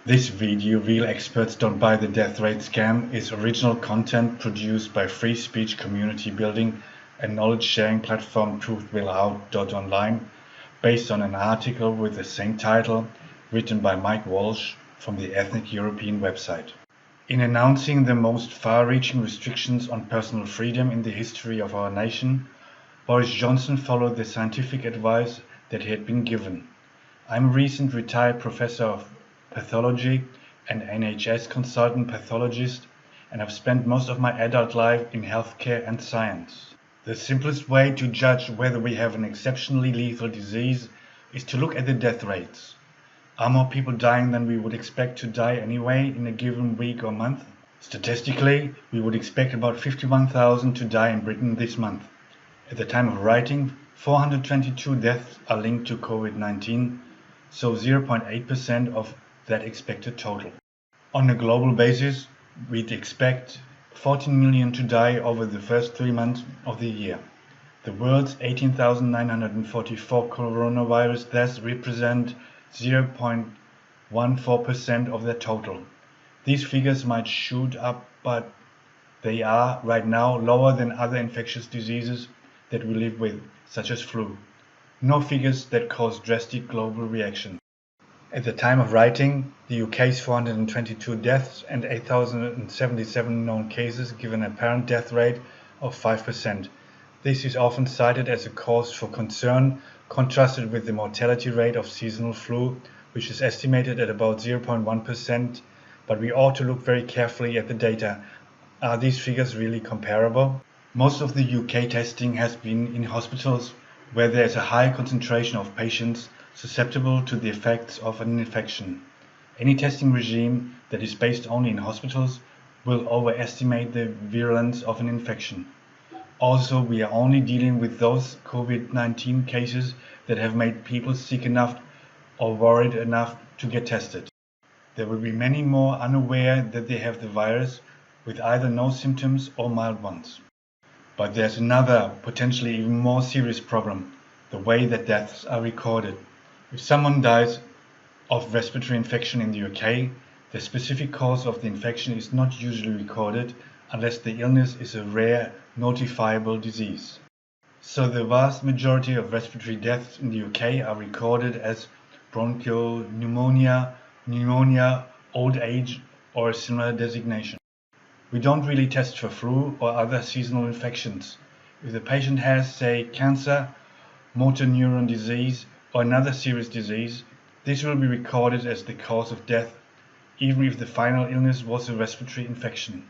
This video, Real Experts Don't Buy the Death Rate Scam, is original content produced by free speech community building and knowledge sharing platform truthwillout.online, based on an article with the same title written by Mike Walsh from the Ethnic European website. In announcing the most far-reaching restrictions on personal freedom in the history of our nation, Boris Johnson followed the scientific advice that he had been given. I'm a recent retired professor of pathology and NHS consultant pathologist, and have spent most of my adult life in healthcare and science. The simplest way to judge whether we have an exceptionally lethal disease is to look at the death rates. Are more people dying than we would expect to die anyway in a given week or month? Statistically, we would expect about 51,000 to die in Britain this month. At the time of writing, 422 deaths are linked to COVID-19, so 0.8% of that expected total. On a global basis, we'd expect 14 million to die over the first 3 months of the year. The world's 18,944 coronavirus deaths represent 0.14% of the total. These figures might shoot up, but they are, right now, lower than other infectious diseases that we live with, such as flu. No figures that cause drastic global reaction. At the time of writing, the UK's 422 deaths and 8,077 known cases give an apparent death rate of 5%. This is often cited as a cause for concern, contrasted with the mortality rate of seasonal flu, which is estimated at about 0.1%, but we ought to look very carefully at the data. Are these figures really comparable? Most of the UK testing has been in hospitals where there is a high concentration of patients susceptible to the effects of an infection. Any testing regime that is based only in hospitals will overestimate the virulence of an infection. Also, we are only dealing with those COVID-19 cases that have made people sick enough or worried enough to get tested. There will be many more unaware that they have the virus, with either no symptoms or mild ones. But there's another, potentially even more serious problem: the way that deaths are recorded. If someone dies of respiratory infection in the UK, the specific cause of the infection is not usually recorded unless the illness is a rare, notifiable disease. So the vast majority of respiratory deaths in the UK are recorded as bronchopneumonia, pneumonia, old age, or a similar designation. We don't really test for flu or other seasonal infections. If the patient has, say, cancer, motor neuron disease, or another serious disease, this will be recorded as the cause of death, even if the final illness was a respiratory infection.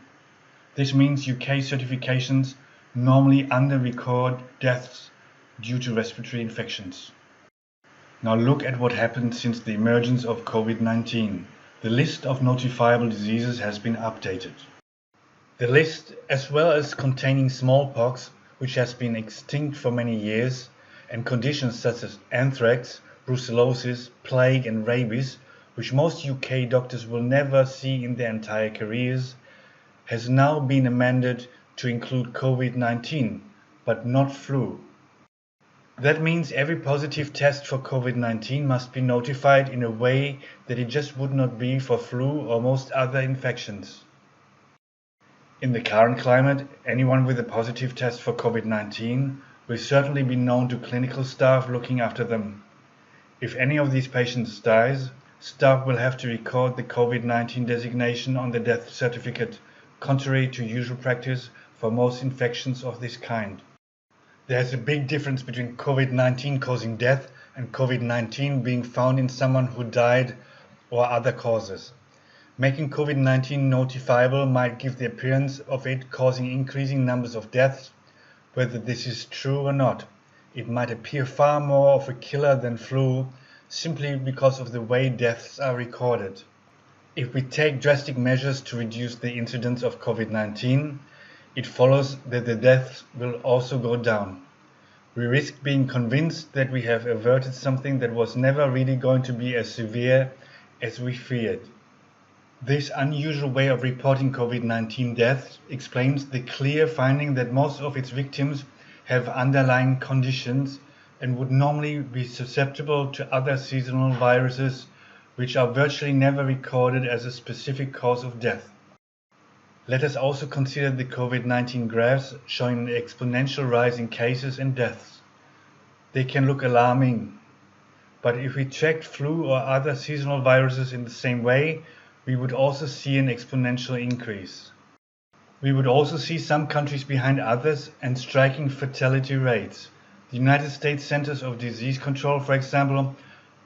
This means UK certifications normally under-record deaths due to respiratory infections. Now look at what happened since the emergence of COVID-19. The list of notifiable diseases has been updated. The list, as well as containing smallpox, which has been extinct for many years, and conditions such as anthrax, brucellosis, plague and rabies, which most UK doctors will never see in their entire careers, has now been amended to include COVID-19, but not flu. That means every positive test for COVID-19 must be notified in a way that it just would not be for flu or most other infections. In the current climate, anyone with a positive test for COVID-19 will certainly be known to clinical staff looking after them. If any of these patients dies, staff will have to record the COVID-19 designation on the death certificate, contrary to usual practice for most infections of this kind. There's a big difference between COVID-19 causing death and COVID-19 being found in someone who died or other causes. Making COVID-19 notifiable might give the appearance of it causing increasing numbers of deaths. Whether this is true or not, it might appear far more of a killer than flu, simply because of the way deaths are recorded. If we take drastic measures to reduce the incidence of COVID-19, it follows that the deaths will also go down. We risk being convinced that we have averted something that was never really going to be as severe as we feared. This unusual way of reporting COVID-19 deaths explains the clear finding that most of its victims have underlying conditions and would normally be susceptible to other seasonal viruses which are virtually never recorded as a specific cause of death. Let us also consider the COVID-19 graphs showing an exponential rise in cases and deaths. They can look alarming, but if we tracked flu or other seasonal viruses in the same way, we would also see an exponential increase. We would also see some countries behind others and striking fatality rates. The United States Centers of Disease Control, for example,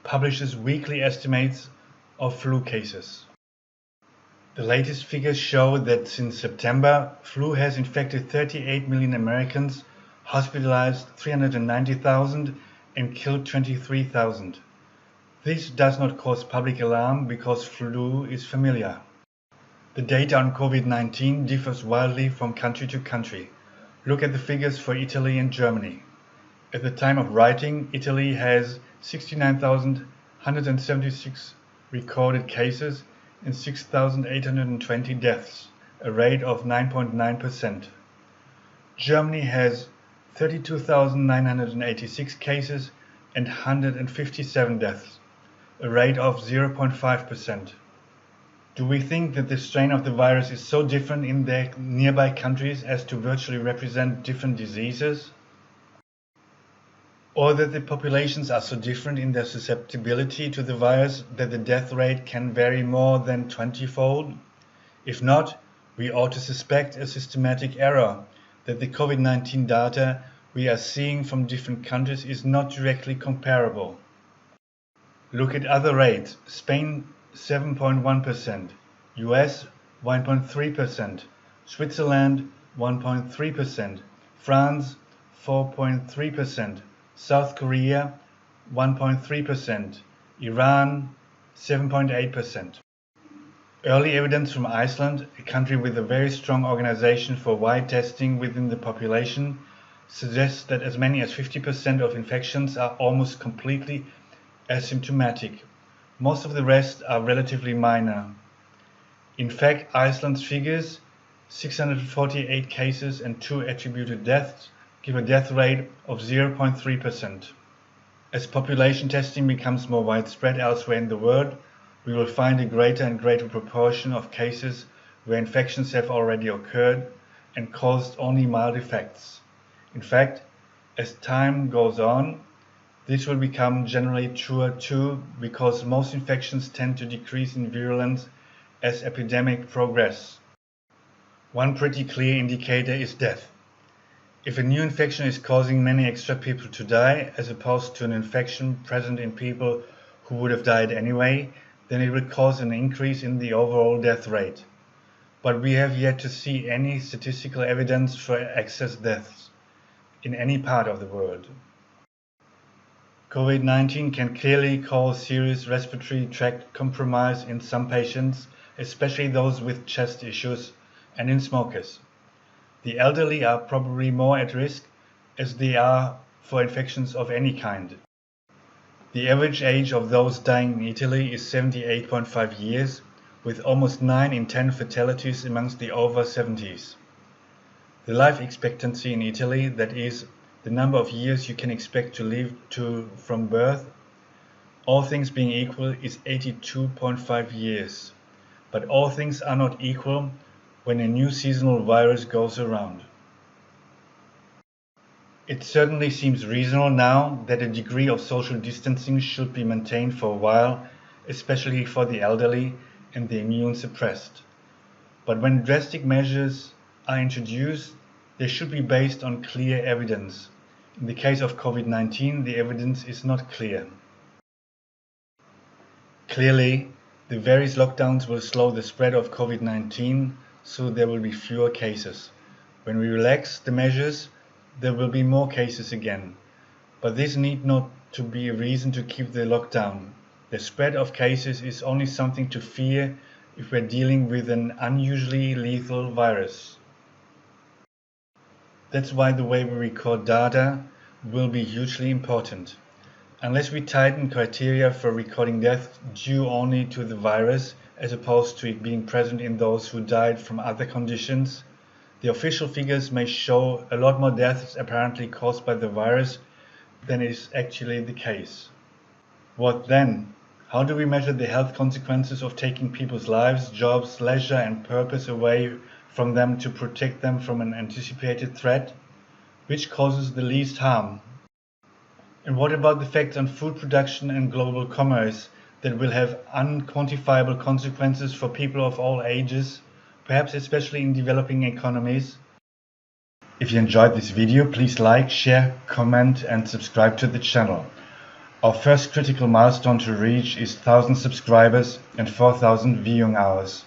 publishes weekly estimates of flu cases. The latest figures show that since September, flu has infected 38 million Americans, hospitalized 390,000 and killed 23,000. This does not cause public alarm because flu is familiar. The data on COVID-19 differs wildly from country to country. Look at the figures for Italy and Germany. At the time of writing, Italy has 69,176 recorded cases and 6,820 deaths, a rate of 9.9%. Germany has 32,986 cases and 157 deaths, a rate of 0.5%. Do we think that the strain of the virus is so different in their nearby countries as to virtually represent different diseases? Or that the populations are so different in their susceptibility to the virus that the death rate can vary more than 20-fold? If not, we ought to suspect a systematic error, that the COVID-19 data we are seeing from different countries is not directly comparable. Look at other rates. Spain 7.1%, US 1.3%, Switzerland 1.3%, France 4.3%, South Korea 1.3%, Iran 7.8%. Early evidence from Iceland, a country with a very strong organization for wide testing within the population, suggests that as many as 50% of infections are almost completely asymptomatic. Most of the rest are relatively minor. In fact, Iceland's figures, 648 cases and 2 attributed deaths, give a death rate of 0.3%. As population testing becomes more widespread elsewhere in the world, we will find a greater and greater proportion of cases where infections have already occurred and caused only mild effects. In fact, as time goes on, this will become generally truer too, because most infections tend to decrease in virulence as epidemics progress. One pretty clear indicator is death. If a new infection is causing many extra people to die, as opposed to an infection present in people who would have died anyway, then it will cause an increase in the overall death rate. But we have yet to see any statistical evidence for excess deaths in any part of the world. COVID-19 can clearly cause serious respiratory tract compromise in some patients, especially those with chest issues and in smokers. The elderly are probably more at risk, as they are for infections of any kind. The average age of those dying in Italy is 78.5 years, with almost 9 in 10 fatalities amongst the over 70s. The life expectancy in Italy, that is, the number of years you can expect to live to from birth, all things being equal, is 82.5 years. But all things are not equal when a new seasonal virus goes around. It certainly seems reasonable now that a degree of social distancing should be maintained for a while, especially for the elderly and the immune suppressed. But when drastic measures are introduced, they should be based on clear evidence. In the case of COVID-19, the evidence is not clear. Clearly, the various lockdowns will slow the spread of COVID-19, so there will be fewer cases. When we relax the measures, there will be more cases again. But this need not to be a reason to keep the lockdown. The spread of cases is only something to fear if we're dealing with an unusually lethal virus. That's why the way we record data will be hugely important. Unless we tighten criteria for recording death due only to the virus, as opposed to it being present in those who died from other conditions, the official figures may show a lot more deaths apparently caused by the virus than is actually the case. What then? How do we measure the health consequences of taking people's lives, jobs, leisure and purpose away from them to protect them from an anticipated threat? Which causes the least harm? And what about the effects on food production and global commerce that will have unquantifiable consequences for people of all ages, perhaps especially in developing economies? If you enjoyed this video, please like, share, comment and subscribe to the channel. Our first critical milestone to reach is 1,000 subscribers and 4,000 viewing hours.